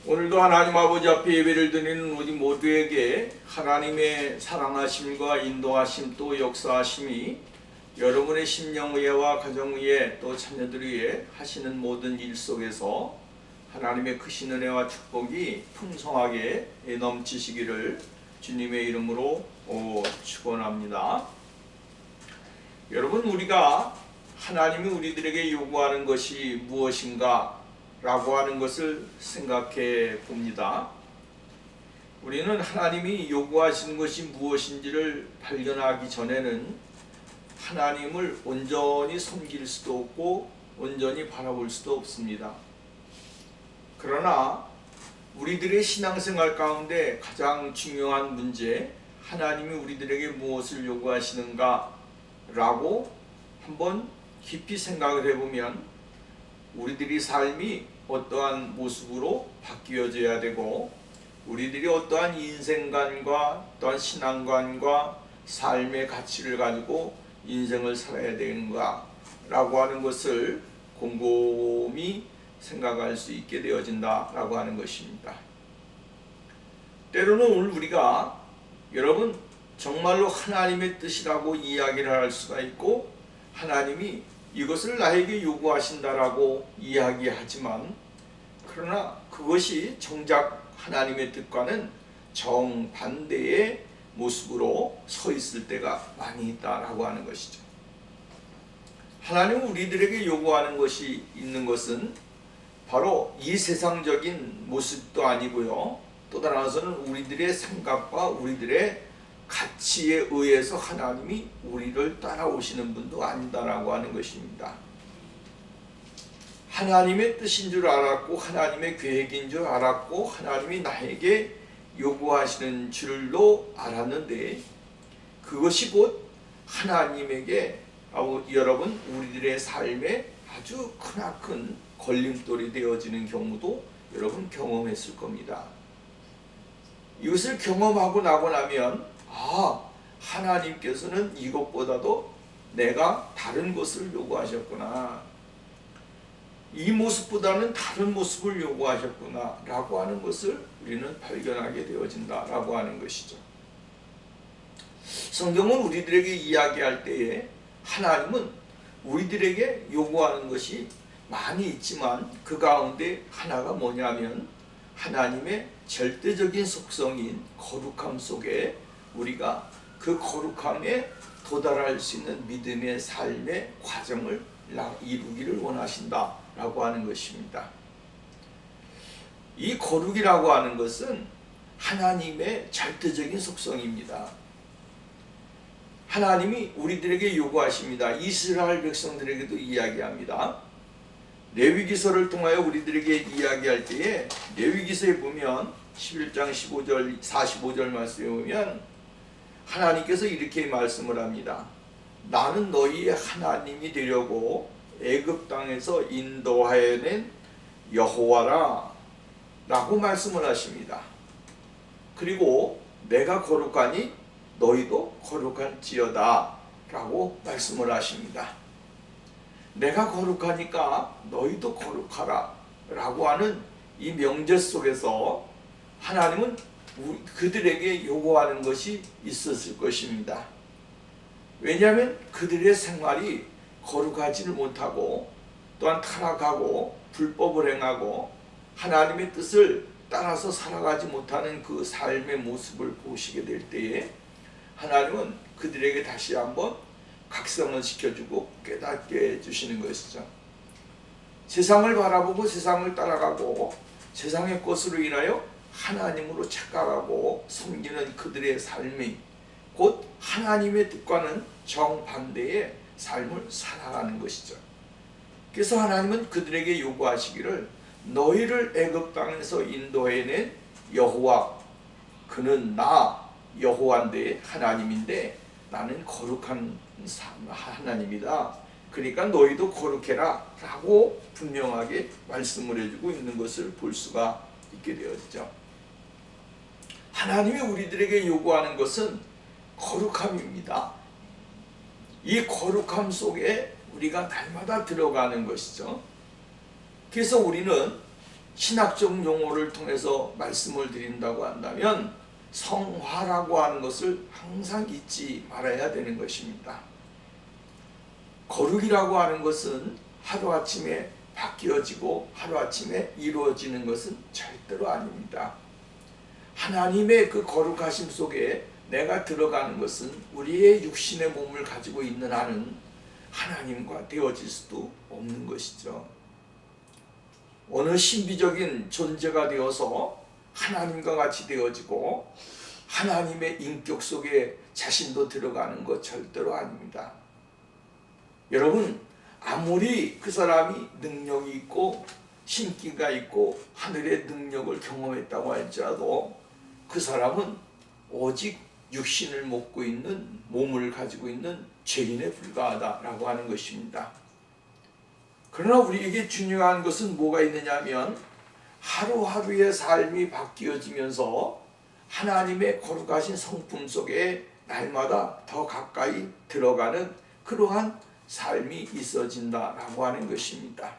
오늘도 하나님 아버지 앞에 예배를 드리는 우리 모두에게 하나님의 사랑하심과 인도하심 또 역사하심이 여러분의 심령 위에와 가정 위에 또 자녀들 위에 하시는 모든 일 속에서 하나님의 크신 은혜와 축복이 풍성하게 넘치시기를 주님의 이름으로 축원합니다. 여러분, 우리가 하나님이 우리들에게 요구하는 것이 무엇인가 라고 하는 것을 생각해 봅니다. 우리는 하나님이 요구하시는 것이 무엇인지를 발견하기 전에는 하나님을 온전히 섬길 수도 없고 온전히 바라볼 수도 없습니다. 그러나 우리들의 신앙생활 가운데 가장 중요한 문제, 하나님이 우리들에게 무엇을 요구하시는가 라고 한번 깊이 생각을 해보면 우리들이 삶이 어떠한 모습으로 바뀌어져야 되고 우리들이 어떠한 인생관과 또한 신앙관과 삶의 가치를 가지고 인생을 살아야 되는가 라고 하는 것을 곰곰이 생각할 수 있게 되어진다 라고 하는 것입니다. 때로는 오늘 우리가 여러분 정말로 하나님의 뜻이라고 이야기를 할 수가 있고 하나님이 이것을 나에게 요구하신다라고 이야기하지만 그러나 그것이 정작 하나님의 뜻과는 정반대의 모습으로 서 있을 때가 많이 있다라고 하는 것이죠. 하나님은 우리들에게 요구하는 것이 있는 것은 바로 이 세상적인 모습도 아니고요. 또 다른 한서는 우리들의 생각과 우리들의 가치에 의해서 하나님이 우리를 따라오시는 분도 아니다라고 하는 것입니다. 하나님의 뜻인 줄 알았고 하나님의 계획인 줄 알았고 하나님이 나에게 요구하시는 줄로 알았는데 그것이 곧 하나님에게 여러분 우리들의 삶에 아주 크나큰 걸림돌이 되어지는 경우도 여러분 경험했을 겁니다. 이것을 경험하고 나고 나면 하나님께서는 이것보다도 내가 다른 것을 요구하셨구나, 이 모습보다는 다른 모습을 요구하셨구나 라고 하는 것을 우리는 발견하게 되어진다 라고 하는 것이죠. 성경은 우리들에게 이야기할 때에 하나님은 우리들에게 요구하는 것이 많이 있지만 그 가운데 하나가 뭐냐면 하나님의 절대적인 속성인 거룩함 속에 우리가 그 거룩함에 도달할 수 있는 믿음의 삶의 과정을 이루기를 원하신다 라고 하는 것입니다. 이 거룩이라고 하는 것은 하나님의 절대적인 속성입니다. 하나님이 우리들에게 요구하십니다. 이스라엘 백성들에게도 이야기합니다. 레위기서를 통하여 우리들에게 이야기할 때에 레위기서에 보면 11장 15절 45절 말씀에 보면 하나님께서 이렇게 말씀을 합니다. 나는 너희의 하나님이 되려고 애굽 땅에서 인도하여 낸 여호와라 라고 말씀을 하십니다. 그리고 내가 거룩하니 너희도 거룩할지어다 라고 말씀을 하십니다. 내가 거룩하니까 너희도 거룩하라 라고 하는 이 명제 속에서 하나님은 그들에게 요구하는 것이 있었을 것입니다. 왜냐하면 그들의 생활이 거룩하지를 못하고 또한 타락하고 불법을 행하고 하나님의 뜻을 따라서 살아가지 못하는 그 삶의 모습을 보시게 될 때에 하나님은 그들에게 다시 한번 각성을 시켜주고 깨닫게 해주시는 것이죠. 세상을 바라보고 세상을 따라가고 세상의 것으로 인하여 하나님으로 착각하고 섬기는 그들의 삶이 곧 하나님의 뜻과는 정반대의 삶을 살아가는 것이죠. 그래서 하나님은 그들에게 요구하시기를 너희를 애굽 땅에서 인도해낸 여호와, 그는 나 여호와인데 하나님인데 나는 거룩한 하나님이다. 그러니까 너희도 거룩해라 라고 분명하게 말씀을 해주고 있는 것을 볼 수가 있게 되었죠. 하나님이 우리들에게 요구하는 것은 거룩함입니다. 이 거룩함 속에 우리가 날마다 들어가는 것이죠. 그래서 우리는 신학적 용어를 통해서 말씀을 드린다고 한다면 성화라고 하는 것을 항상 잊지 말아야 되는 것입니다. 거룩이라고 하는 것은 하루아침에 바뀌어지고 하루아침에 이루어지는 것은 절대로 아닙니다. 하나님의 그 거룩하심 속에 내가 들어가는 것은 우리의 육신의 몸을 가지고 있는 한은 하나님과 되어질 수도 없는 것이죠. 어느 신비적인 존재가 되어서 하나님과 같이 되어지고 하나님의 인격 속에 자신도 들어가는 것 절대로 아닙니다. 여러분, 아무리 그 사람이 능력이 있고 신기가 있고 하늘의 능력을 경험했다고 할지라도 그 사람은 오직 육신을 먹고 있는 몸을 가지고 있는 죄인에 불과하다라고 하는 것입니다. 그러나 우리에게 중요한 것은 뭐가 있느냐 하면 하루하루의 삶이 바뀌어지면서 하나님의 거룩하신 성품 속에 날마다 더 가까이 들어가는 그러한 삶이 있어진다라고 하는 것입니다.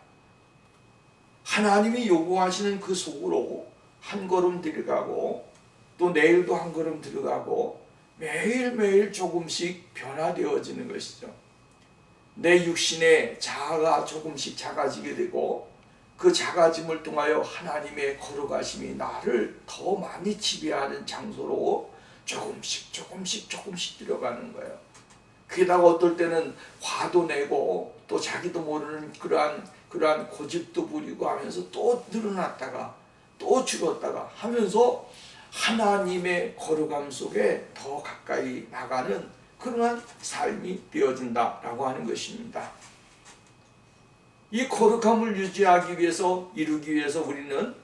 하나님이 요구하시는 그 속으로 한 걸음 들어가고 또 내일도 한 걸음 들어가고 매일매일 조금씩 변화되어지는 것이죠. 내 육신의 자아가 조금씩 작아지게 되고 그 작아짐을 통하여 하나님의 거룩하심이 나를 더 많이 지배하는 장소로 조금씩 들어가는 거예요. 게다가 어떨 때는 화도 내고 또 자기도 모르는 그러한 고집도 부리고 하면서 또 늘어났다가 또 줄었다가 하면서 하나님의 거룩함 속에 더 가까이 나가는 그러한 삶이 되어진다라고 하는 것입니다. 이 거룩함을 유지하기 위해서 이루기 위해서 우리는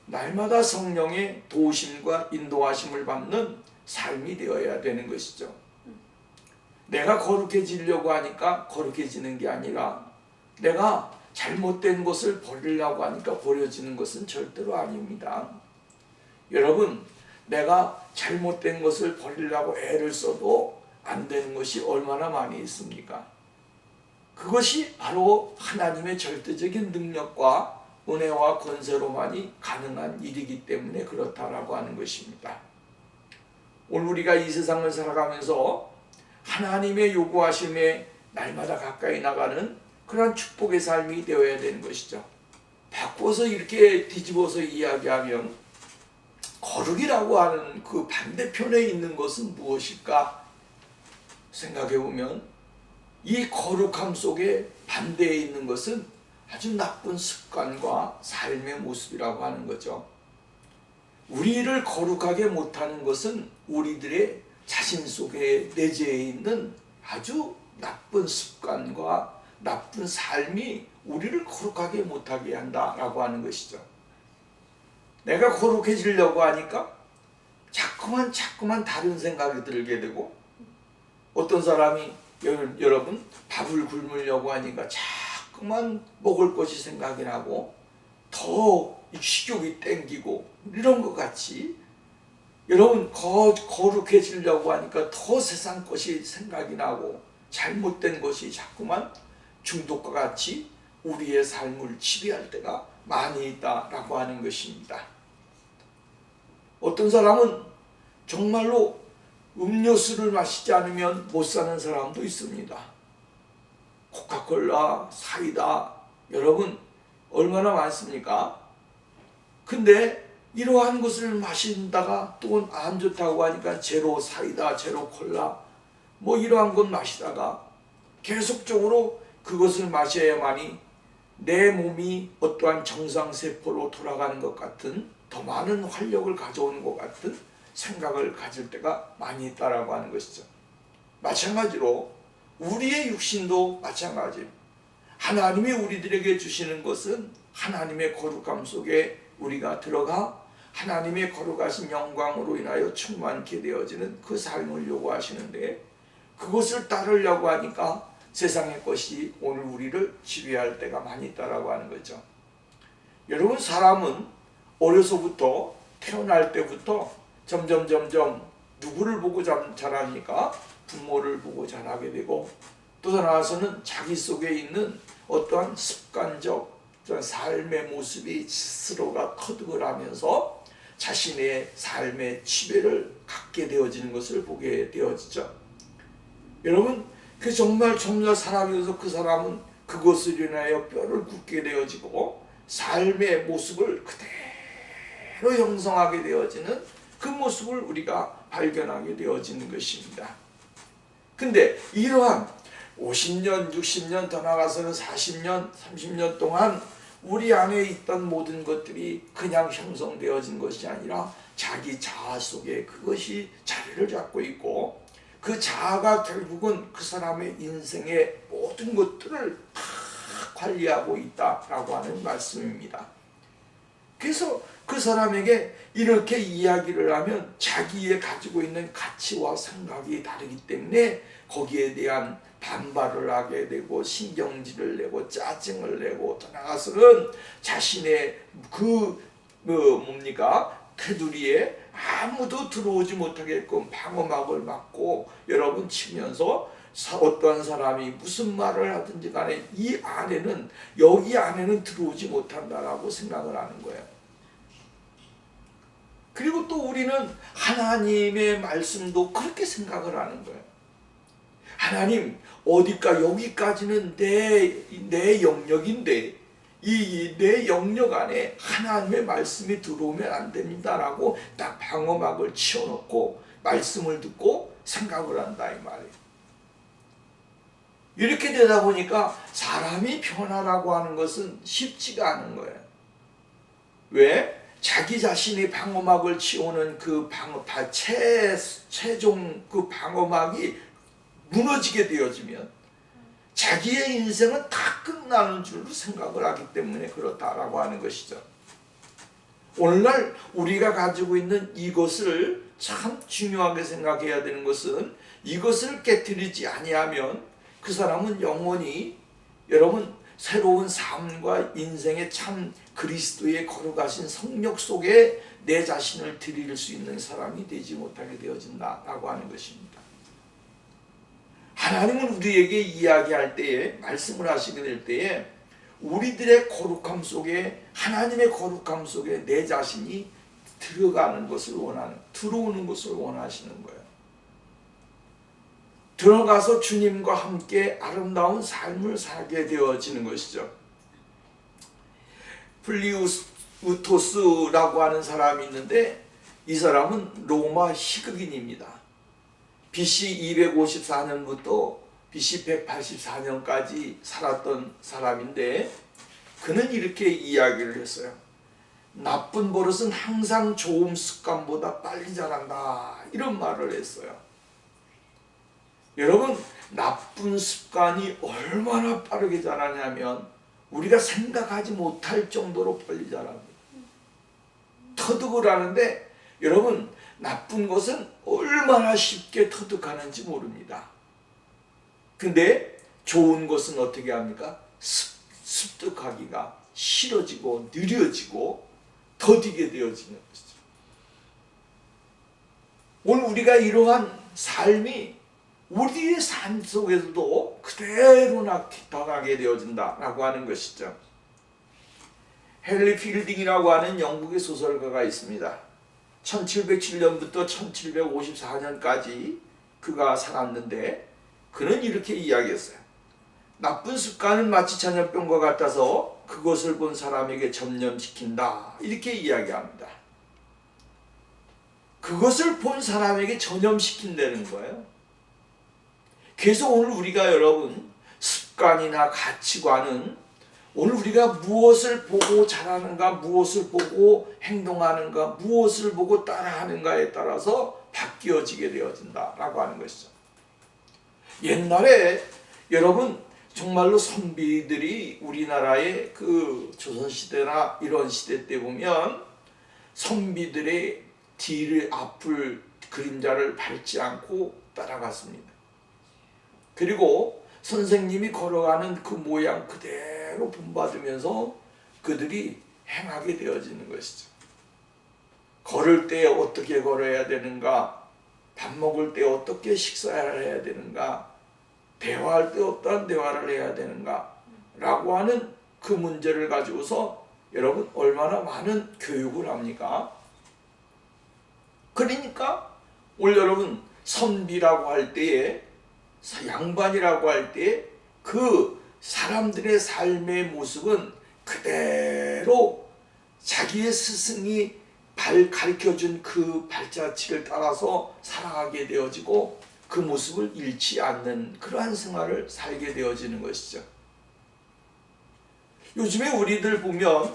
날마다 성령의 도우심과 인도하심을 받는 삶이 되어야 되는 것이죠. 내가 거룩해지려고 하니까 거룩해지는 게 아니라 내가 잘못된 것을 버리려고 하니까 버려지는 것은 절대로 아닙니다. 여러분, 내가 잘못된 것을 버리려고 애를 써도 안 되는 것이 얼마나 많이 있습니까? 그것이 바로 하나님의 절대적인 능력과 은혜와 권세로만이 가능한 일이기 때문에 그렇다라고 하는 것입니다. 오늘 우리가 이 세상을 살아가면서 하나님의 요구하심에 날마다 가까이 나가는 그런 축복의 삶이 되어야 되는 것이죠. 바꿔서 이렇게 뒤집어서 이야기하면 거룩이라고 하는 그 반대편에 있는 것은 무엇일까 생각해 보면 이 거룩함 속에 반대에 있는 것은 아주 나쁜 습관과 삶의 모습이라고 하는 거죠. 우리를 거룩하게 못하는 것은 우리들의 자신 속에 내재해 있는 아주 나쁜 습관과 나쁜 삶이 우리를 거룩하게 못하게 한다라고 하는 것이죠. 내가 거룩해지려고 하니까 자꾸만 다른 생각이 들게 되고, 어떤 사람이 여러분 밥을 굶으려고 하니까 자꾸만 먹을 것이 생각이 나고 더 식욕이 땡기고 이런 것 같이 여러분 거룩해지려고 하니까 더 세상 것이 생각이 나고 잘못된 것이 자꾸만 중독과 같이 우리의 삶을 지배할 때가 많이 있다라고 하는 것입니다. 어떤 사람은 정말로 음료수를 마시지 않으면 못 사는 사람도 있습니다. 코카콜라, 사이다, 여러분 얼마나 많습니까? 근데 이러한 것을 마신다가 또 안 좋다고 하니까 제로 사이다, 제로 콜라 뭐 이러한 것 마시다가 계속적으로 그것을 마셔야만이 내 몸이 어떠한 정상세포로 돌아가는 것 같은 더 많은 활력을 가져오는 것 같은 생각을 가질 때가 많이 있다라고 하는 것이죠. 마찬가지로 우리의 육신도 마찬가지예요. 하나님이 우리들에게 주시는 것은 하나님의 거룩함 속에 우리가 들어가 하나님의 거룩하신 영광으로 인하여 충만케 되어지는 그 삶을 요구하시는데, 그것을 따르려고 하니까 세상의 것이 오늘 우리를 지배할 때가 많이 있다라고 하는 거죠. 여러분, 사람은 어려서부터 태어날 때부터 점점 누구를 보고 자랍니까? 부모를 보고 자라게 되고, 또 나아가서는 자기 속에 있는 어떠한 습관적 어떤 삶의 모습이 스스로가 터득을 하면서 자신의 삶의 지배를 갖게 되어지는 것을 보게 되어지죠. 여러분, 그 정말 살아가면서 그 사람은 그것을 인하여 뼈를 굽게 되어지고 삶의 모습을 그대로 형성하게 되어지는 그 모습을 우리가 발견하게 되어지는 것입니다. 근데 이러한 50년, 60년 더 나가서는 40년, 30년 동안 우리 안에 있던 모든 것들이 그냥 형성되어진 것이 아니라 자기 자아 속에 그것이 자리를 잡고 있고 그 자아가 결국은 그 사람의 인생의 모든 것들을 다 관리하고 있다라고 하는 말씀입니다. 그래서 그 사람에게 이렇게 이야기를 하면 자기의 가지고 있는 가치와 생각이 다르기 때문에 거기에 대한 반발을 하게 되고 신경질을 내고 짜증을 내고 더 나아가서는 자신의 테두리에 아무도 들어오지 못하게끔 방어막을 막고 여러분 치면서 어떠한 사람이 무슨 말을 하든지 간에 여기 안에는 들어오지 못한다라고 생각을 하는 거예요. 그리고 또 우리는 하나님의 말씀도 그렇게 생각을 하는 거예요. 하나님, 여기까지는 내 영역인데 내 영역 안에 하나님의 말씀이 들어오면 안 됩니다라고 딱 방어막을 치워놓고 말씀을 듣고 생각을 한다 이 말이에요. 이렇게 되다 보니까 사람이 변화라고 하는 것은 쉽지가 않은 거예요. 왜? 자기 자신이 방어막을 치우는 최종 그 방어막이 무너지게 되어지면 자기의 인생은 다 끝나는 줄로 생각을 하기 때문에 그렇다라고 하는 것이죠. 오늘날 우리가 가지고 있는 이것을 참 중요하게 생각해야 되는 것은 이것을 깨트리지 아니하면 그 사람은 영원히 여러분 새로운 삶과 인생의 참 그리스도의 걸어가신 성력 속에 내 자신을 드릴 수 있는 사람이 되지 못하게 되어진다라고 하는 것입니다. 하나님은 우리에게 이야기할 때에 말씀을 하시게 될 때에 우리들의 거룩함 속에 하나님의 거룩함 속에 내 자신이 들어오는 것을 원하시는 거예요. 들어가서 주님과 함께 아름다운 삶을 살게 되어지는 것이죠. 플리우토스라고 하는 사람이 있는데 이 사람은 로마 희극인입니다. BC 254년부터 BC 184년까지 살았던 사람인데 그는 이렇게 이야기를 했어요. 나쁜 버릇은 항상 좋은 습관보다 빨리 자란다 이런 말을 했어요. 여러분, 나쁜 습관이 얼마나 빠르게 자라냐면 우리가 생각하지 못할 정도로 빨리 자랍니다. 터득을 하는데 여러분, 나쁜 것은 얼마나 쉽게 터득하는지 모릅니다. 근데 좋은 것은 어떻게 합니까? 습득하기가 싫어지고 느려지고 더디게 되어지는 것이죠. 오늘 우리가 이러한 삶이 우리의 삶 속에서도 그대로 나타나게 되어진다라고 하는 것이죠. 헨리 필딩이라고 하는 영국의 소설가가 있습니다. 1707년부터 1754년까지 그가 살았는데 그는 이렇게 이야기했어요. 나쁜 습관은 마치 전염병과 같아서 그것을 본 사람에게 전염시킨다 이렇게 이야기합니다. 그것을 본 사람에게 전염시킨다는 거예요. 그래서 오늘 우리가 여러분 습관이나 가치관은 오늘 우리가 무엇을 보고 자라는가, 무엇을 보고 행동하는가, 무엇을 보고 따라하는가에 따라서 바뀌어지게 되어진다라고 하는 것이죠. 옛날에 여러분 정말로 선비들이 우리나라의 그 조선시대나 이런 시대 때 보면 선비들의 앞을 그림자를 밟지 않고 따라갔습니다. 그리고 선생님이 걸어가는 그 모양 그대로 본받으면서 그들이 행하게 되어지는 것이죠. 걸을 때 어떻게 걸어야 되는가, 밥 먹을 때 어떻게 식사를 해야 되는가, 대화할 때 어떠한 대화를 해야 되는가 라고 하는 그 문제를 가지고서 여러분 얼마나 많은 교육을 합니까? 그러니까 오늘 여러분 선비라고 할 때에, 양반이라고 할 때에 그 사람들의 삶의 모습은 그대로 자기의 스승이 가르쳐준 그 발자취를 따라서 살아가게 되어지고 그 모습을 잃지 않는 그러한 생활을 살게 되어지는 것이죠. 요즘에 우리들 보면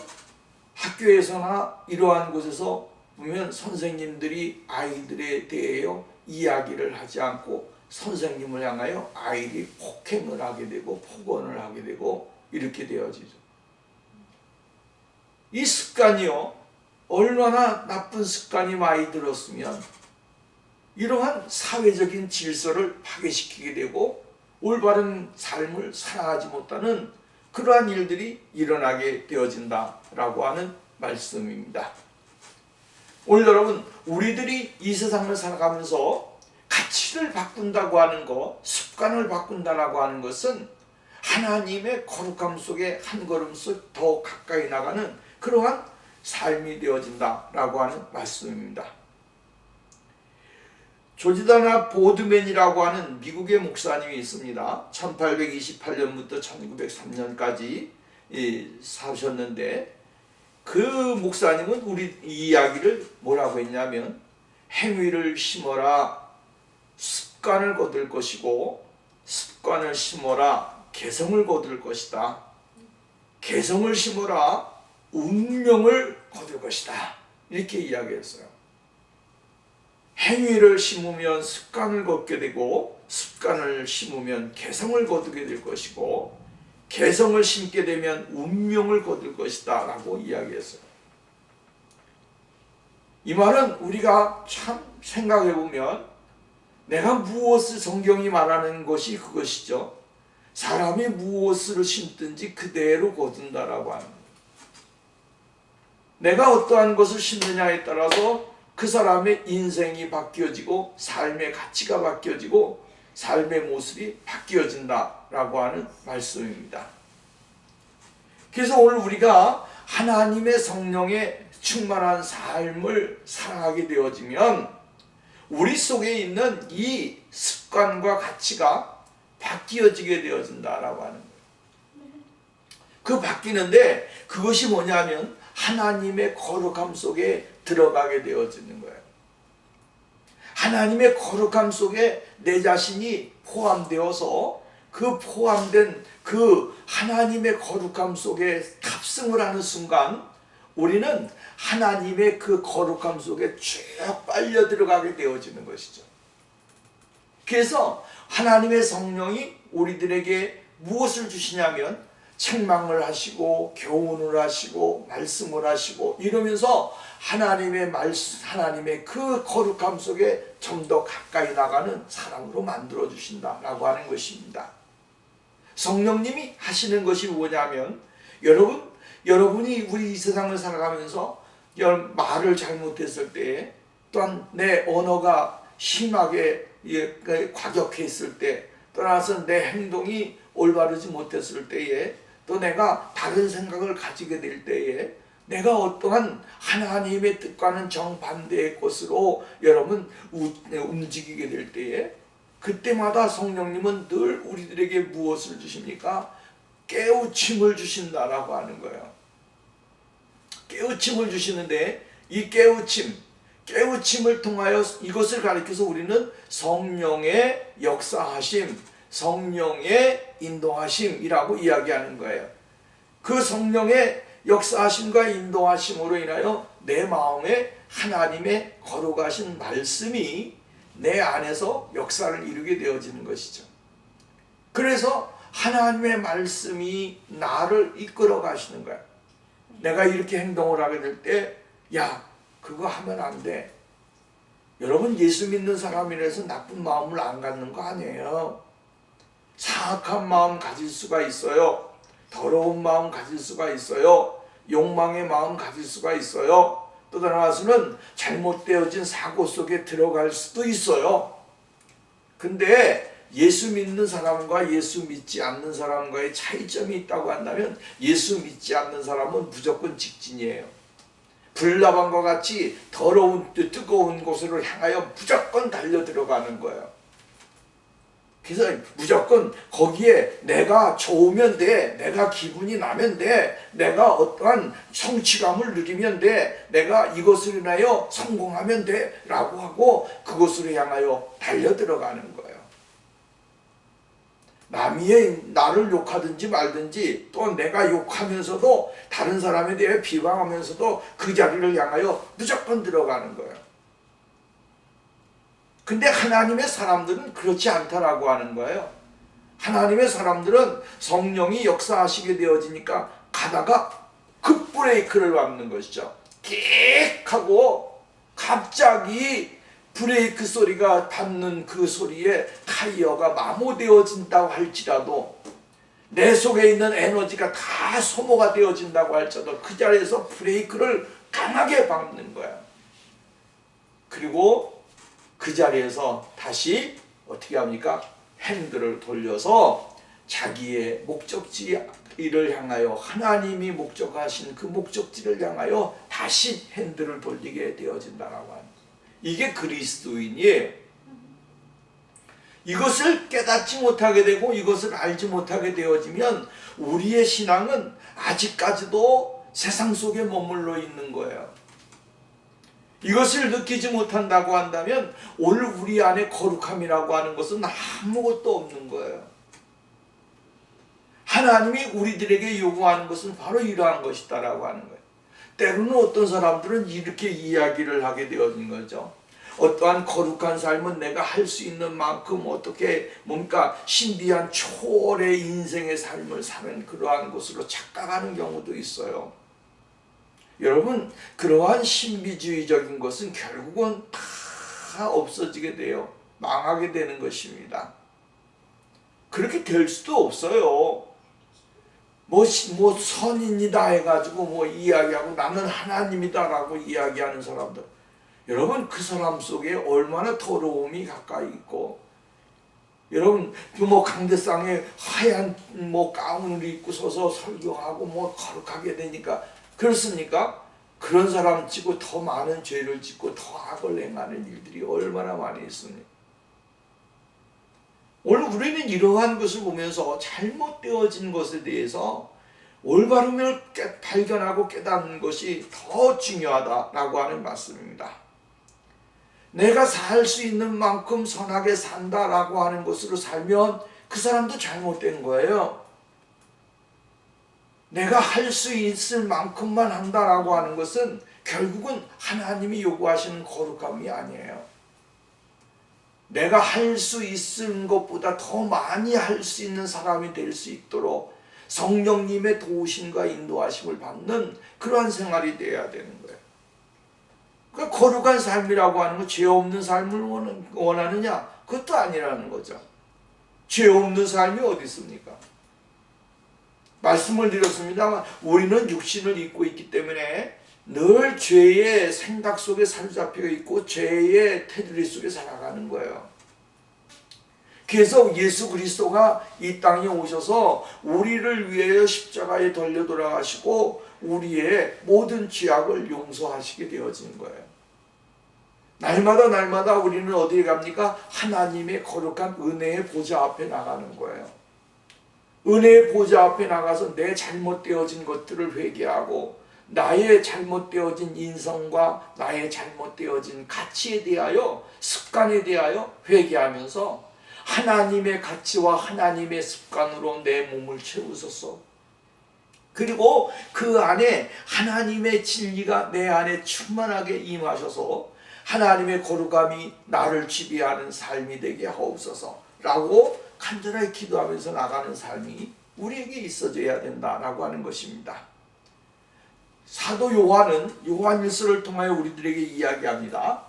학교에서나 이러한 곳에서 보면 선생님들이 아이들에 대하여 이야기를 하지 않고 선생님을 향하여 아이들이 폭행을 하게 되고 폭언을 하게 되고 이렇게 되어지죠. 이 습관이요, 얼마나 나쁜 습관이 많이 들었으면 이러한 사회적인 질서를 파괴시키게 되고 올바른 삶을 살아가지 못하는 그러한 일들이 일어나게 되어진다라고 하는 말씀입니다. 오늘 여러분, 우리들이 이 세상을 살아가면서 가치를 바꾼다고 하는 것, 습관을 바꾼다라고 하는 것은 하나님의 거룩함 속에 한 걸음씩 더 가까이 나가는 그러한 삶이 되어진다라고 하는 말씀입니다. 조지다나 보드맨이라고 하는 미국의 목사님이 있습니다. 1828년부터 1903년까지 사셨는데 그 목사님은 우리 이 이야기를 뭐라고 했냐면, 행위를 심어라 습관을 거둘 것이고 습관을 심어라 개성을 거둘 것이다. 개성을 심어라 운명을 거둘 것이다. 이렇게 이야기했어요. 행위를 심으면 습관을 걷게 되고 습관을 심으면 개성을 거두게 될 것이고 개성을 심게 되면 운명을 거둘 것이다 라고 이야기했어요. 이 말은 우리가 참 생각해 보면 내가 무엇을, 성경이 말하는 것이 그것이죠. 사람이 무엇을 심든지 그대로 거둔다라고 하는 거예요. 내가 어떠한 것을 심느냐에 따라서 그 사람의 인생이 바뀌어지고 삶의 가치가 바뀌어지고 삶의 모습이 바뀌어진다라고 하는 말씀입니다. 그래서 오늘 우리가 하나님의 성령에 충만한 삶을 살아가게 되어지면 우리 속에 있는 이 습관과 가치가 바뀌어지게 되어진다라고 하는 거예요. 그 바뀌는데 그것이 뭐냐면 하나님의 거룩함 속에 들어가게 되어지는 거예요. 하나님의 거룩함 속에 내 자신이 포함되어서 그 포함된 그 하나님의 거룩함 속에 탑승을 하는 순간 우리는 하나님의 그 거룩함 속에 쭉 빨려 들어가게 되어지는 것이죠. 그래서 하나님의 성령이 우리들에게 무엇을 주시냐면 책망을 하시고 교훈을 하시고 말씀을 하시고 이러면서 하나님의 말씀, 하나님의 그 거룩함 속에 좀 더 가까이 나가는 사람으로 만들어 주신다라고 하는 것입니다. 성령님이 하시는 것이 뭐냐면 여러분이 우리 이 세상을 살아가면서 말을 잘못했을 때, 또한 내 언어가 심하게 과격했을 때, 떠나서 내 행동이 올바르지 못했을 때에, 또 내가 다른 생각을 가지게 될 때에 내가 어떠한 하나님의 뜻과는 정반대의 것으로 여러분 움직이게 될 때에 그때마다 성령님은 늘 우리들에게 무엇을 주십니까? 깨우침을 주신다라고 하는 거예요. 깨우침을 주시는데 이 깨우침을 통하여 이것을 가리켜서 우리는 성령의 역사하심, 성령의 인도하심이라고 이야기하는 거예요. 그 성령의 역사하심과 인도하심으로 인하여 내 마음에 하나님의 거룩하신 말씀이 내 안에서 역사를 이루게 되어지는 것이죠. 그래서 하나님의 말씀이 나를 이끌어 가시는 거야. 내가 이렇게 행동을 하게 될 때, 야, 그거 하면 안 돼. 여러분, 예수 믿는 사람이라서 나쁜 마음을 안 갖는 거 아니에요. 사악한 마음 가질 수가 있어요. 더러운 마음 가질 수가 있어요. 욕망의 마음 가질 수가 있어요. 또 다른 한수는 잘못되어진 사고 속에 들어갈 수도 있어요. 근데 예수 믿는 사람과 예수 믿지 않는 사람과의 차이점이 있다고 한다면 예수 믿지 않는 사람은 무조건 직진이에요. 불나방과 같이 더러운 뜨거운 곳으로 향하여 무조건 달려 들어가는 거예요. 그래서 무조건 거기에 내가 좋으면 돼, 내가 기분이 나면 돼, 내가 어떠한 성취감을 누리면 돼, 내가 이것을 인하여 성공하면 돼 라고 하고 그것으로 향하여 달려 들어가는 거예요. 남이 나를 욕하든지 말든지 또 내가 욕하면서도 다른 사람에 대해 비방하면서도 그 자리를 향하여 무조건 들어가는 거예요. 근데 하나님의 사람들은 그렇지 않다라고 하는 거예요. 하나님의 사람들은 성령이 역사하시게 되어지니까 가다가 급 브레이크를 밟는 것이죠. 끽 하고 갑자기 브레이크 소리가 닿는 그 소리에 타이어가 마모되어진다고 할지라도 내 속에 있는 에너지가 다 소모가 되어진다고 할지라도 그 자리에서 브레이크를 강하게 밟는 거야. 그리고 그 자리에서 다시 어떻게 합니까? 핸들을 돌려서 자기의 목적지를 향하여 하나님이 목적하신 그 목적지를 향하여 다시 핸들을 돌리게 되어진다라고 합니다. 이게 그리스도인이에요. 이것을 깨닫지 못하게 되고 이것을 알지 못하게 되어지면 우리의 신앙은 아직까지도 세상 속에 머물러 있는 거예요. 이것을 느끼지 못한다고 한다면 오늘 우리 안에 거룩함이라고 하는 것은 아무것도 없는 거예요. 하나님이 우리들에게 요구하는 것은 바로 이러한 것이다라고 하는 거예요. 때로는 어떤 사람들은 이렇게 이야기를 하게 되어진 거죠. 어떠한 거룩한 삶은 내가 할 수 있는 만큼 어떻게 뭔가 신비한 초월의 인생의 삶을 사는 그러한 것으로 착각하는 경우도 있어요. 여러분, 그러한 신비주의적인 것은 결국은 다 없어지게 돼요. 망하게 되는 것입니다. 그렇게 될 수도 없어요. 뭐 선인이다 해가지고 이야기하고 나는 하나님이다라고 이야기하는 사람들. 여러분, 그 사람 속에 얼마나 더러움이 가까이 있고, 여러분 강대상에 하얀 가운을 입고 서서 설교하고 거룩하게 되니까 그렇습니까? 그런 사람 치고 더 많은 죄를 짓고 더 악을 행하는 일들이 얼마나 많이 있습니까? 오늘 우리는 이러한 것을 보면서 잘못되어진 것에 대해서 올바름을 발견하고 깨닫는 것이 더 중요하다라고 하는 말씀입니다. 내가 살 수 있는 만큼 선하게 산다라고 하는 것으로 살면 그 사람도 잘못된 거예요. 내가 할 수 있을 만큼만 한다라고 하는 것은 결국은 하나님이 요구하시는 거룩함이 아니에요. 내가 할 수 있는 것보다 더 많이 할 수 있는 사람이 될 수 있도록 성령님의 도우심과 인도하심을 받는 그러한 생활이 되어야 되는 거예요. 그러니까 거룩한 삶이라고 하는 건 죄 없는 삶을 원하느냐? 그것도 아니라는 거죠. 죄 없는 삶이 어디 있습니까? 말씀을 드렸습니다만 우리는 육신을 입고 있기 때문에 늘 죄의 생각 속에 사로잡혀 있고 죄의 테두리 속에 살아가는 거예요. 그래서 예수 그리스도가 이 땅에 오셔서 우리를 위하여 십자가에 달려 돌아가시고 우리의 모든 죄악을 용서하시게 되어진 거예요. 날마다 우리는 어디에 갑니까? 하나님의 거룩한 은혜의 보좌 앞에 나가는 거예요. 은혜의 보좌 앞에 나가서 내 잘못되어진 것들을 회개하고 나의 잘못되어진 인성과 나의 잘못되어진 가치에 대하여 습관에 대하여 회개하면서 하나님의 가치와 하나님의 습관으로 내 몸을 채우소서. 그리고 그 안에 하나님의 진리가 내 안에 충만하게 임하셔서 하나님의 거룩함이 나를 지배하는 삶이 되게 하옵소서 라고 간절하게 기도하면서 나가는 삶이 우리에게 있어져야 된다라고 하는 것입니다. 사도 요한은 요한일서를 통하여 우리들에게 이야기합니다.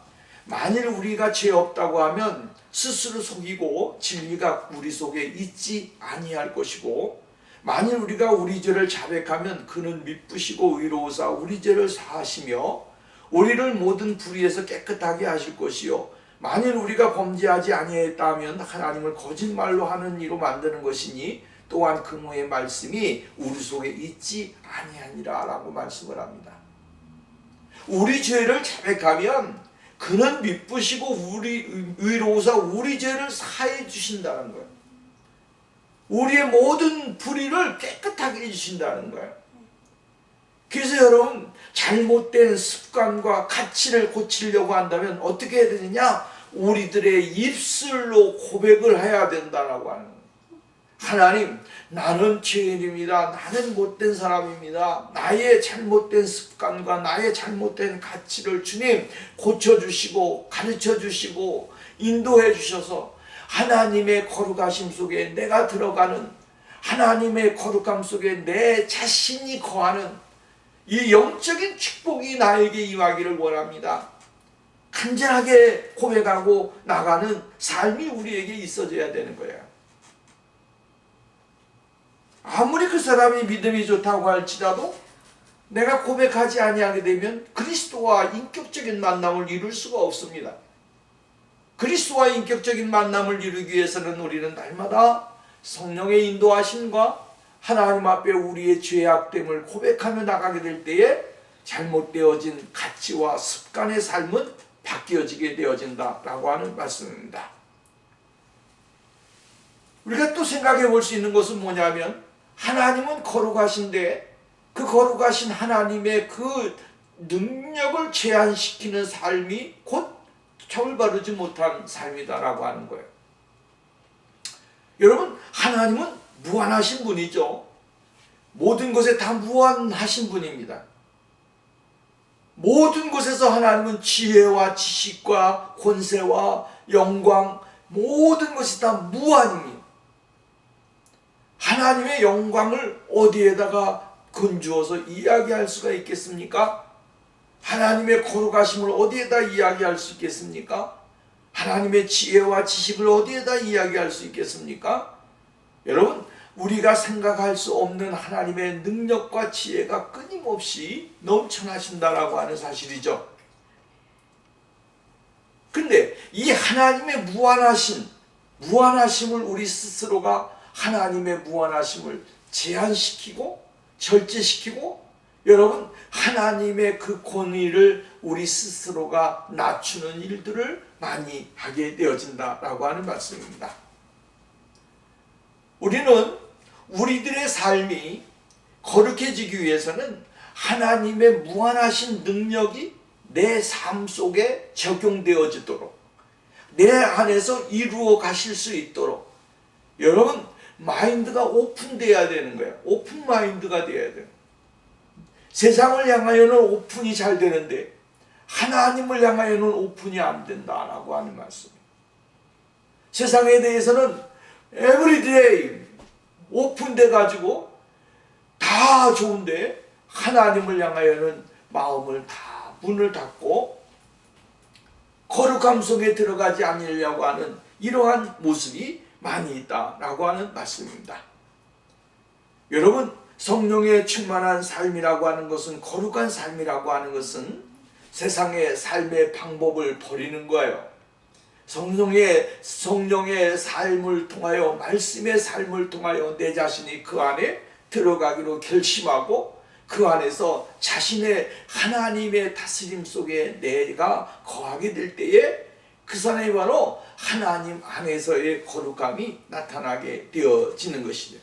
만일 우리가 죄 없다고 하면 스스로 속이고 진리가 우리 속에 있지 아니할 것이고, 만일 우리가 우리 죄를 자백하면 그는 미쁘시고 의로우사 우리 죄를 사하시며 우리를 모든 불의에서 깨끗하게 하실 것이요 만일 우리가 범죄하지 아니했다면 하나님을 거짓말로 하는 이로 만드는 것이니 또한 그모의 말씀이 우리 속에 있지 아니하니라 라고 말씀을 합니다. 우리 죄를 자백하면 그는 미쁘시고 우리 의로우사 우리 죄를 사해 주신다는 거예요. 우리의 모든 불의를 깨끗하게 해주신다는 거예요. 그래서 여러분, 잘못된 습관과 가치를 고치려고 한다면 어떻게 해야 되느냐? 우리들의 입술로 고백을 해야 된다라고 하는 거예요. 하나님, 나는 죄인입니다. 나는 못된 사람입니다. 나의 잘못된 습관과 나의 잘못된 가치를 주님 고쳐주시고 가르쳐주시고 인도해 주셔서 하나님의 거룩하심 속에 내가 들어가는, 하나님의 거룩함 속에 내 자신이 거하는 이 영적인 축복이 나에게 임하기를 원합니다. 간절하게 고백하고 나가는 삶이 우리에게 있어져야 되는 거예요. 아무리 그 사람이 믿음이 좋다고 할지라도 내가 고백하지 아니하게 되면 그리스도와 인격적인 만남을 이룰 수가 없습니다. 그리스도와 인격적인 만남을 이루기 위해서는 우리는 날마다 성령의 인도하심과 하나님 앞에 우리의 죄악됨을 고백하며 나가게 될 때에 잘못되어진 가치와 습관의 삶은 바뀌어지게 되어진다라고 하는 말씀입니다. 우리가 또 생각해 볼 수 있는 것은 뭐냐면, 하나님은 거룩하신데 그 거룩하신 하나님의 그 능력을 제한시키는 삶이 곧 처벌바르지 못한 삶이다라고 하는 거예요. 여러분, 하나님은 무한하신 분이죠. 모든 것에 다 무한하신 분입니다. 모든 곳에서 하나님은 지혜와 지식과 권세와 영광, 모든 것이 다 무한입니다. 하나님의 영광을 어디에다가 건주어서 이야기할 수가 있겠습니까? 하나님의 거룩하심을 어디에다 이야기할 수 있겠습니까? 하나님의 지혜와 지식을 어디에다 이야기할 수 있겠습니까? 여러분, 우리가 생각할 수 없는 하나님의 능력과 지혜가 끊임없이 넘쳐나신다라고 하는 사실이죠. 근데 이 하나님의 무한하심을 우리 스스로가 하나님의 무한하심을 제한시키고 절제시키고, 여러분, 하나님의 그 권위를 우리 스스로가 낮추는 일들을 많이 하게 되어진다라고 하는 말씀입니다. 우리는 우리들의 삶이 거룩해지기 위해서는 하나님의 무한하신 능력이 내 삶 속에 적용되어지도록, 내 안에서 이루어 가실 수 있도록 여러분, 마인드가 오픈되어야 되는 거예요. 오픈 마인드가 되어야 돼요. 세상을 향하여는 오픈이 잘 되는데 하나님을 향하여는 오픈이 안 된다라고 하는 말씀이에요. 세상에 대해서는 everyday 오픈돼 가지고 다 좋은데 하나님을 향하여는 마음을 다 문을 닫고 거룩함 속에 들어가지 않으려고 하는 이러한 모습이 많이 있다라고 하는 말씀입니다. 여러분, 성령에 충만한 삶이라고 하는 것은, 거룩한 삶이라고 하는 것은 세상의 삶의 방법을 버리는 거예요. 성령의 삶을 통하여, 말씀의 삶을 통하여 내 자신이 그 안에 들어가기로 결심하고 그 안에서 자신의 하나님의 다스림 속에 내가 거하게 될 때에 그 사람이 바로 하나님 안에서의 거룩함이 나타나게 되어지는 것이죠.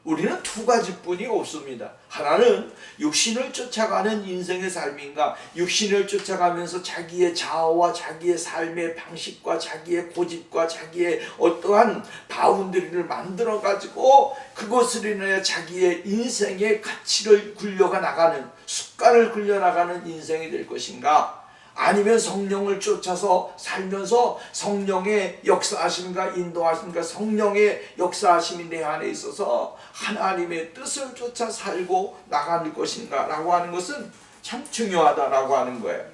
우리는 두 가지뿐이 없습니다. 하나는 육신을 쫓아가는 인생의 삶인가, 육신을 쫓아가면서 자기의 자아와 자기의 삶의 방식과 자기의 고집과 자기의 어떠한 바운더리를 만들어 가지고 그것을 인하여 자기의 인생의 가치를 굴려가 나가는, 습관을 굴려나가는 인생이 될 것인가, 아니면 성령을 쫓아서 살면서 성령의 역사하심과 인도하심과 성령의 역사하심이 내 안에 있어서 하나님의 뜻을 쫓아 살고 나가는 것인가 라고 하는 것은 참 중요하다라고 하는 거예요.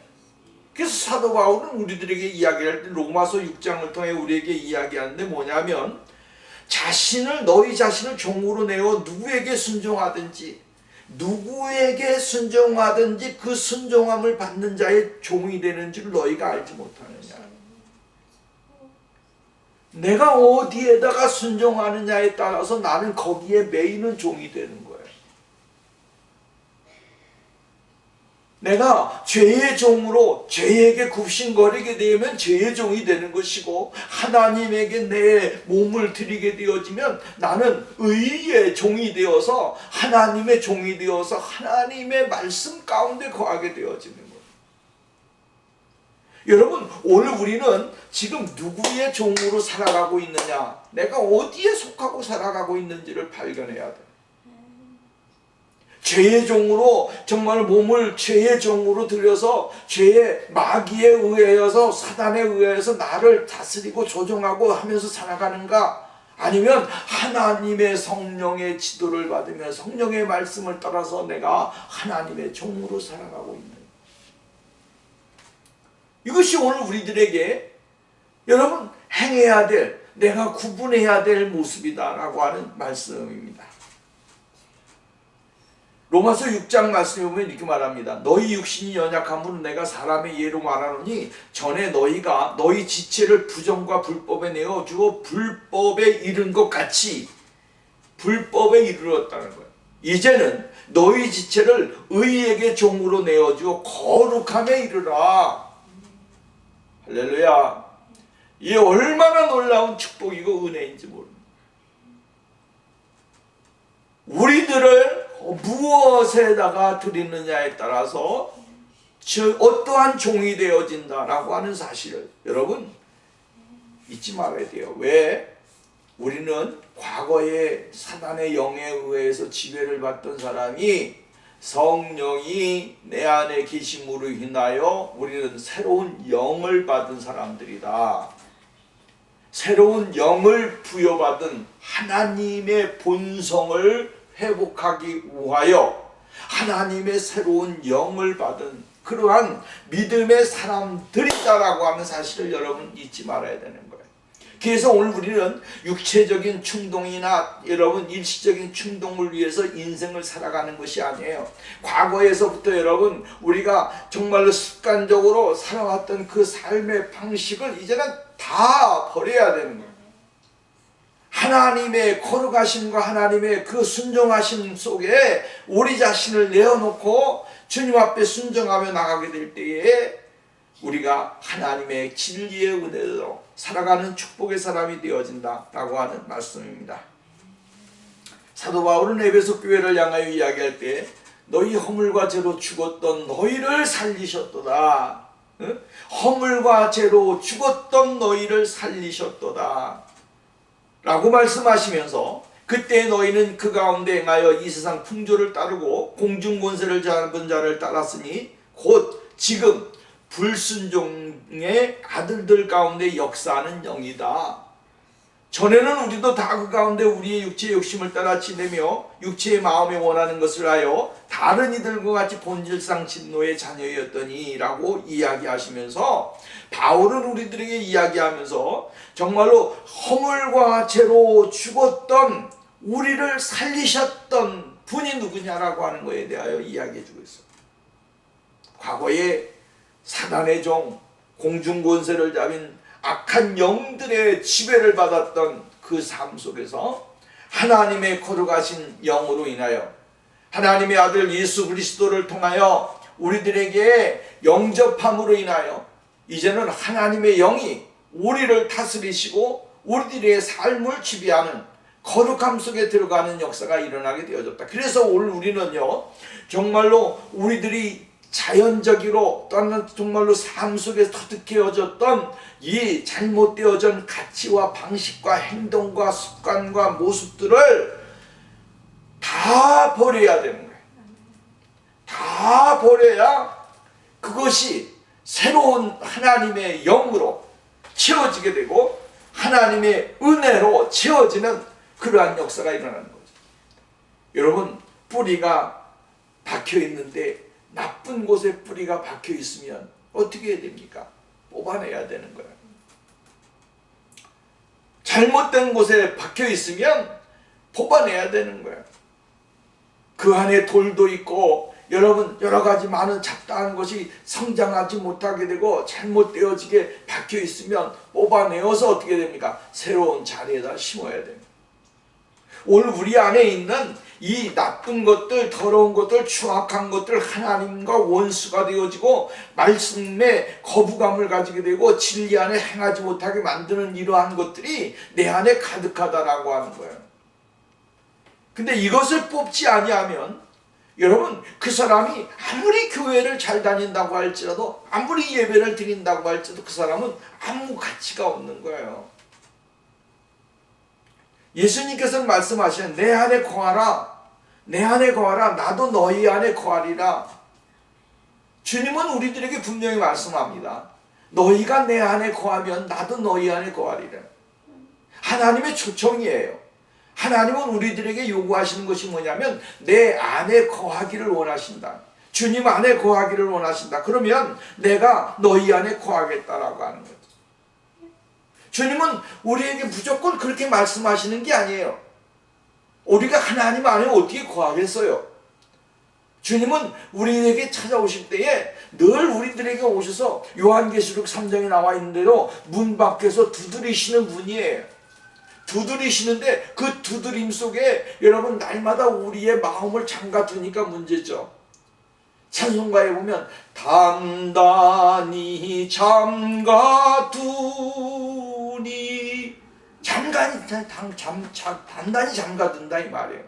그래서 사도 바울은 우리들에게 이야기할 때 로마서 6장을 통해 우리에게 이야기하는데 뭐냐면, 너희 자신을 종으로 내어 누구에게 순종하든지 그 순종함을 받는 자의 종이 되는 줄 너희가 알지 못하느냐. 내가 어디에다가 순종하느냐에 따라서 나는 거기에 매이는 종이 되는 거예요. 내가 죄의 종으로 죄에게 굽신거리게 되면 죄의 종이 되는 것이고, 하나님에게 내 몸을 드리게 되어지면 나는 의의 종이 되어서 하나님의 종이 되어서 하나님의 말씀 가운데 거하게 되어지는 거예요. 여러분, 오늘 우리는 지금 누구의 종으로 살아가고 있느냐, 내가 어디에 속하고 살아가고 있는지를 발견해야 돼. 죄의 종으로 정말 몸을 죄의 종으로 들여서 죄의 마귀에 의하여서, 사단에 의하여서 나를 다스리고 조종하고 하면서 살아가는가, 아니면 하나님의 성령의 지도를 받으며 성령의 말씀을 따라서 내가 하나님의 종으로 살아가고 있는, 이것이 오늘 우리들에게 여러분 행해야 될, 내가 구분해야 될 모습이다라고 하는 말씀입니다. 로마서 6장 말씀에 보면 이렇게 말합니다. 너희 육신이 연약함으로 내가 사람의 예로 말하노니 전에 너희가 너희 지체를 부정과 불법에 내어주어 불법에 이른 것 같이 불법에 이르렀다는 거예요. 이제는 너희 지체를 의에게 종으로 내어주어 거룩함에 이르라. 할렐루야. 이게 얼마나 놀라운 축복이고 은혜인지 모릅니다. 우리들을 무엇에다가 드리느냐에 따라서 어떠한 종이 되어진다라고 하는 사실을 여러분 잊지 말아야 돼요. 왜? 우리는 과거에 사단의 영에 의해서 지배를 받던 사람이 성령이 내 안에 계심으로 인하여 우리는 새로운 영을 받은 사람들이다. 새로운 영을 부여받은 하나님의 본성을 회복하기 위하여 하나님의 새로운 영을 받은 그러한 믿음의 사람들이다라고 하는 사실을 여러분 잊지 말아야 되는 거예요. 그래서 오늘 우리는 육체적인 충동이나 여러분 일시적인 충동을 위해서 인생을 살아가는 것이 아니에요. 과거에서부터 여러분 우리가 정말로 습관적으로 살아왔던 그 삶의 방식을 이제는 다 버려야 되는 거예요. 하나님의 거룩하심과 하나님의 그 순종하심 속에 우리 자신을 내어놓고 주님 앞에 순종하며 나가게 될 때에 우리가 하나님의 진리의 은혜로 살아가는 축복의 사람이 되어진다라고 하는 말씀입니다. 사도 바울은 에베소 교회를 향하여 이야기할 때 너희 허물과 죄로 죽었던 너희를 살리셨도다. 허물과 죄로 죽었던 너희를 살리셨도다 라고 말씀하시면서 그때 너희는 그 가운데 행하여 이 세상 풍조를 따르고 공중권세를 잡은 자를 따랐으니 곧 지금 불순종의 아들들 가운데 역사하는 영이다. 전에는 우리도 다 그 가운데 우리의 육체의 욕심을 따라 지내며 육체의 마음에 원하는 것을 하여 다른 이들과 같이 본질상 진노의 자녀였더니 라고 이야기하시면서 바울은 우리들에게 이야기하면서 정말로 허물과 죄로 죽었던 우리를 살리셨던 분이 누구냐라고 하는 것에 대하여 이야기해 주고 있어요. 과거에 사단의 종, 공중권세를 잡은 악한 영들의 지배를 받았던 그 삶 속에서 하나님의 거룩하신 영으로 인하여 하나님의 아들 예수 그리스도를 통하여 우리들에게 영접함으로 인하여 이제는 하나님의 영이 우리를 다스리시고 우리들의 삶을 지배하는 거룩함 속에 들어가는 역사가 일어나게 되어졌다. 그래서 오늘 우리는요 정말로 우리들이 자연적으로 또는 정말로 삶 속에 터득해졌던 이 잘못되어진 가치와 방식과 행동과 습관과 모습들을 다 버려야 되는 거예요. 다 버려야 그것이 새로운 하나님의 영으로 채워지게 되고 하나님의 은혜로 채워지는 그러한 역사가 일어나는 거죠. 여러분 뿌리가 박혀 있는데 나쁜 곳에 뿌리가 박혀 있으면 어떻게 해야 됩니까? 뽑아내야 되는 거예요. 잘못된 곳에 박혀 있으면 뽑아내야 되는 거예요. 그 안에 돌도 있고 여러분 여러 가지 많은 잡다한 것이 성장하지 못하게 되고 잘못되어지게 박혀 있으면 뽑아내어서 어떻게 됩니까? 새로운 자리에다 심어야 됩니다. 오늘 우리 안에 있는 이 나쁜 것들, 더러운 것들, 추악한 것들 하나님과 원수가 되어지고 말씀에 거부감을 가지게 되고 진리 안에 행하지 못하게 만드는 이러한 것들이 내 안에 가득하다라고 하는 거예요. 근데 이것을 뽑지 아니하면 여러분 그 사람이 아무리 교회를 잘 다닌다고 할지라도 아무리 예배를 드린다고 할지라도 그 사람은 아무 가치가 없는 거예요. 예수님께서는 말씀하시는 내 안에 거하라, 내 안에 거하라, 나도 너희 안에 거하리라. 주님은 우리들에게 분명히 말씀합니다. 너희가 내 안에 거하면 나도 너희 안에 거하리라. 하나님의 초청이에요. 하나님은 우리들에게 요구하시는 것이 뭐냐면 내 안에 거하기를 원하신다. 주님 안에 거하기를 원하신다. 그러면 내가 너희 안에 거하겠다라고 하는 거죠. 주님은 우리에게 무조건 그렇게 말씀하시는 게 아니에요. 우리가 하나님 안에 어떻게 거하겠어요? 주님은 우리에게 찾아오실 때에 늘 우리들에게 오셔서 요한계시록 3장에 나와 있는 대로 문 밖에서 두드리시는 분이에요. 두드리시는데 그 두드림 속에 여러분 날마다 우리의 마음을 잠가두니까 문제죠. 찬송가에 보면 단단히 잠가두니 단단히 잠가둔다 이 말이에요.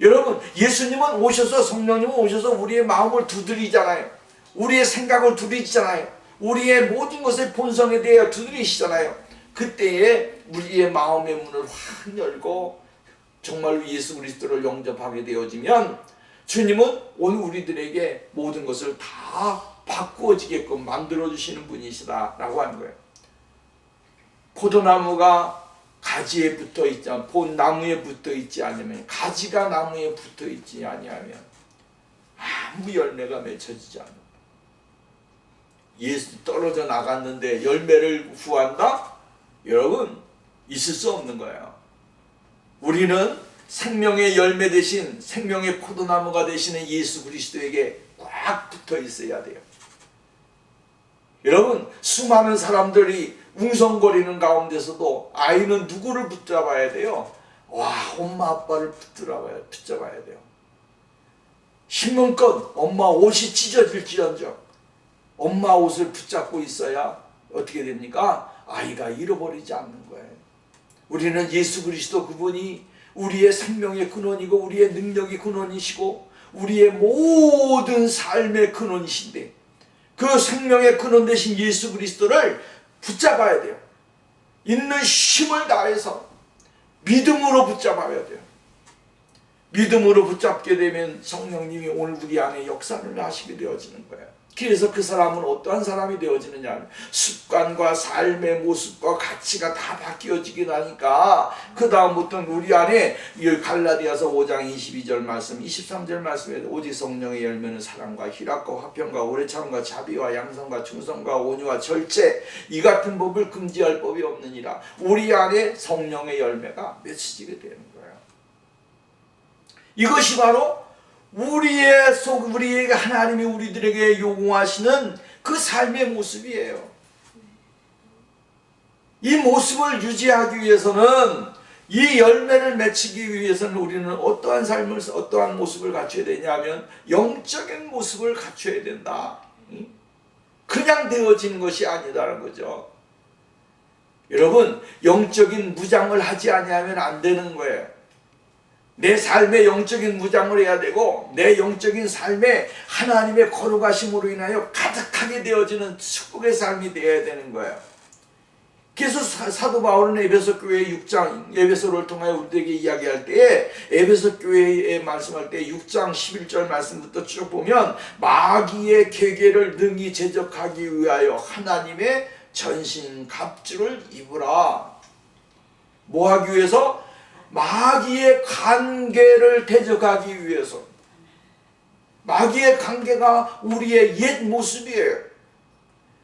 여러분 예수님은 오셔서 성령님은 오셔서 우리의 마음을 두드리잖아요. 우리의 생각을 두드리잖아요. 우리의 모든 것의 본성에 대해 두드리시잖아요. 그때에 우리의 마음의 문을 확 열고 정말로 예수 그리스도를 영접하게 되어지면 주님은 오늘 우리들에게 모든 것을 다 바꾸어지게끔 만들어주시는 분이시다라고 하는 거예요. 포도나무가 가지에 붙어 있지 않으면 나무에 붙어 있지 않으면 가지가 나무에 붙어 있지 아니하면 아무 열매가 맺혀지지 않아. 예수 떨어져 나갔는데 열매를 구한다? 여러분 있을 수 없는 거예요. 우리는 생명의 열매 대신 생명의 포도나무가 되시는 예수 그리스도에게 꽉 붙어 있어야 돼요. 여러분 수많은 사람들이 웅성거리는 가운데서도 아이는 누구를 붙잡아야 돼요? 엄마 아빠를 붙잡아야 돼요. 신문껏 엄마 옷이 찢어질지언정 엄마 옷을 붙잡고 있어야 어떻게 됩니까? 아이가 잃어버리지 않는 거예요. 우리는 예수 그리스도 그분이 우리의 생명의 근원이고 우리의 능력의 근원이시고 우리의 모든 삶의 근원이신데 그 생명의 근원 되신 예수 그리스도를 붙잡아야 돼요. 있는 힘을 다해서 믿음으로 붙잡아야 돼요. 믿음으로 붙잡게 되면 성령님이 오늘 우리 안에 역사를 하시게 되어지는 거예요. 그래서 그 사람은 어떠한 사람이 되어지느냐, 습관과 삶의 모습과 가치가 다 바뀌어지게 나니까 그 다음부터는 우리 안에 갈라디아서 5장 22절 말씀 23절 말씀에 오직 성령의 열매는 사랑과 희락과 화평과 오래참과 자비와 양성과 충성과 온유와 절제 이 같은 법을 금지할 법이 없느니라. 우리 안에 성령의 열매가 맺혀지게 되는 거예요. 이것이 바로 우리에게 하나님이 우리들에게 요구하시는 그 삶의 모습이에요. 이 모습을 유지하기 위해서는 이 열매를 맺히기 위해서는 우리는 어떠한 삶을 어떠한 모습을 갖춰야 되냐면 영적인 모습을 갖춰야 된다. 그냥 되어지는 것이 아니다라는 거죠. 여러분 영적인 무장을 하지 아니하면 안 되는 거예요. 내 삶의 영적인 무장을 해야 되고 내 영적인 삶에 하나님의 거룩하심으로 인하여 가득하게 되어지는 축복의 삶이 되어야 되는 거예요. 그래서 사도 바울은 에베소 교회 6장 에베소를 통하여 우리에게 이야기할 때에 에베소 교회에 말씀할 때 6장 11절 말씀부터 쭉 보면 마귀의 계계를 능히 제적하기 위하여 하나님의 전신 갑주를 입으라. 뭐 하기 위해서? 마귀의 관계를 대적하기 위해서. 마귀의 관계가 우리의 옛 모습이에요.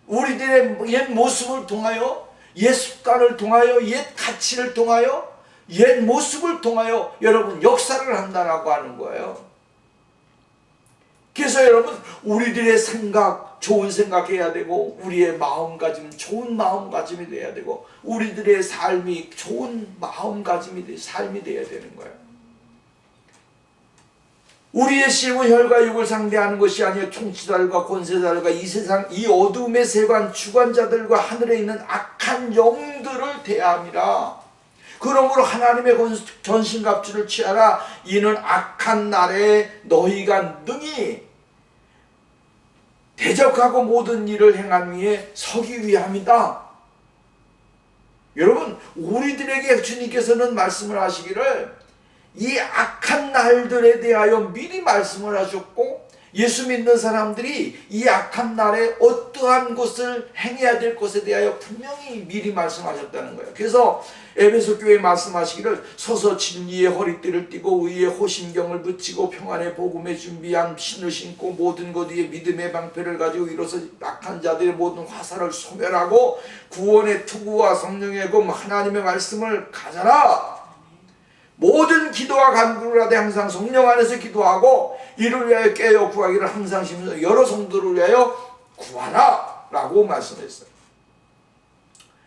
우리들의 옛 모습을 통하여, 옛 습관을 통하여, 옛 가치를 통하여, 옛 모습을 통하여 여러분 역사를 한다라고 하는 거예요. 그래서 여러분, 우리들의 생각 좋은 생각해야 되고, 우리의 마음가짐 좋은 마음가짐이 돼야 되고, 우리들의 삶이 좋은 마음가짐이 삶이 돼야 되는 거예요. 우리의 씨름은 혈과 육을 상대하는 것이 아니라 통치자들과 권세자들과 이 세상 이 어둠의 세관 주관자들과 하늘에 있는 악한 영들을 대함이라. 그러므로 하나님의 전신갑주를 취하라. 이는 악한 날에 너희가 능히 대적하고 모든 일을 행한 위에 서기 위함이다. 여러분, 우리들에게 주님께서는 말씀을 하시기를 이 악한 날들에 대하여 미리 말씀을 하셨고, 예수 믿는 사람들이 이 악한 날에 어떠한 것을 행해야 될 것에 대하여 분명히 미리 말씀하셨다는 거예요. 그래서 에베소 교회에 말씀하시기를 서서 진리의 허리띠를 띠고 의의 호심경을 붙이고 평안의 복음에 준비한 신을 신고 모든 것 위에 믿음의 방패를 가지고 이로써 악한 자들의 모든 화살을 소멸하고 구원의 투구와 성령의 검 하나님의 말씀을 가져라. 모든 기도와 간구를 하되 항상 성령 안에서 기도하고 이를 위하여 깨어 구하기를 항상 심으면서 여러 성도를 위하여 구하라 라고 말씀했어요.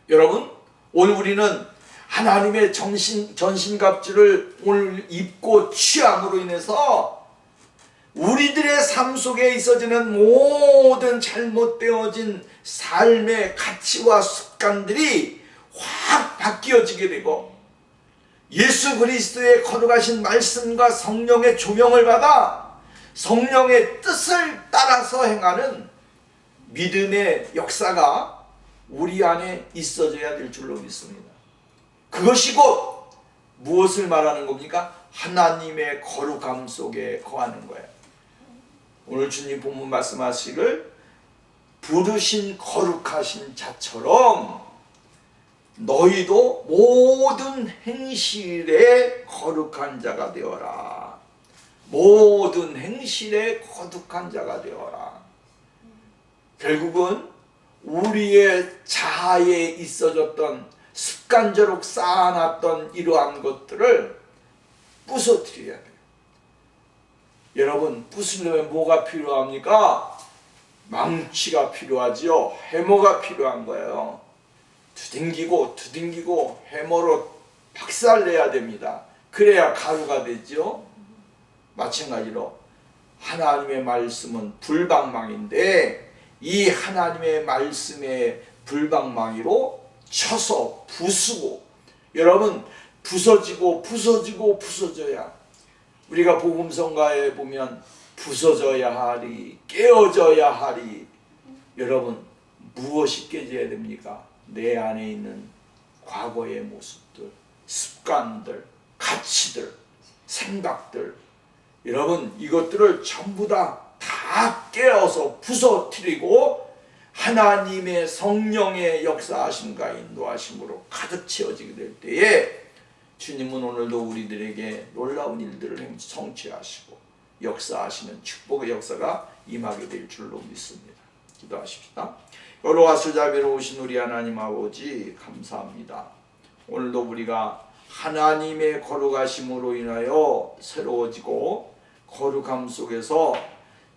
여러분, 오늘 우리는 하나님의 전신갑주를 오늘 입고 취함으로 인해서 우리들의 삶 속에 있어지는 모든 잘못되어진 삶의 가치와 습관들이 확 바뀌어지게 되고, 예수 그리스도의 거룩하신 말씀과 성령의 조명을 받아 성령의 뜻을 따라서 행하는 믿음의 역사가 우리 안에 있어져야 될 줄로 믿습니다. 그것이 곧 무엇을 말하는 겁니까? 하나님의 거룩함 속에 거하는 거예요. 오늘 주님 본문 말씀하시기를 부르신 거룩하신 자처럼 너희도 모든 행실에 거룩한 자가 되어라. 모든 행실에 거룩한 자가 되어라. 결국은 우리의 자아에 있어졌던 습관적으로 쌓아놨던 이러한 것들을 부서뜨려야 돼요. 여러분, 부수려면 뭐가 필요합니까? 망치가 필요하지요. 해머가 필요한 거예요. 두들기고 해머로 박살내야 됩니다. 그래야 가루가 되죠. 마찬가지로 하나님의 말씀은 불방망인데 이 하나님의 말씀의 불방망이로 쳐서 부수고, 여러분, 부서져야, 우리가 복음성가에 보면 부서져야 하리, 깨어져야 하리. 여러분, 무엇이 깨져야 됩니까? 내 안에 있는 과거의 모습들, 습관들, 가치들, 생각들, 여러분, 이것들을 전부 다 깨어서 부서뜨리고 하나님의 성령의 역사하심과 인도하심으로 가득 채워지게 될 때에 주님은 오늘도 우리들에게 놀라운 일들을 성취하시고 역사하시는 축복의 역사가 임하게 될 줄로 믿습니다. 기도하십시다. 여호와 수자비로우신 우리 하나님 아버지, 감사합니다. 오늘도 우리가 하나님의 거룩하심으로 인하여 새로워지고 거룩함 속에서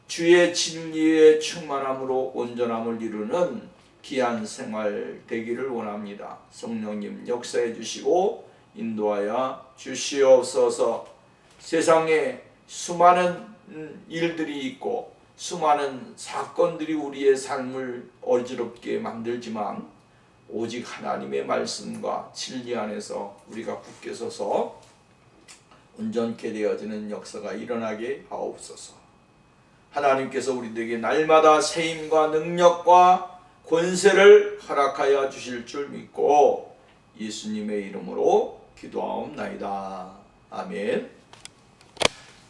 주의 진리의 충만함으로 온전함을 이루는 귀한 생활 되기를 원합니다. 성령님 역사해 주시고 인도하여 주시옵소서. 세상에 수많은 일들이 있고 수많은 사건들이 우리의 삶을 어지럽게 만들지만 오직 하나님의 말씀과 진리 안에서 우리가 굳게 서서 온전케 되어지는 역사가 일어나게 하옵소서. 하나님께서 우리들에게 날마다 세임과 능력과 권세를 허락하여 주실 줄 믿고 예수님의 이름으로 기도하옵나이다. 아멘.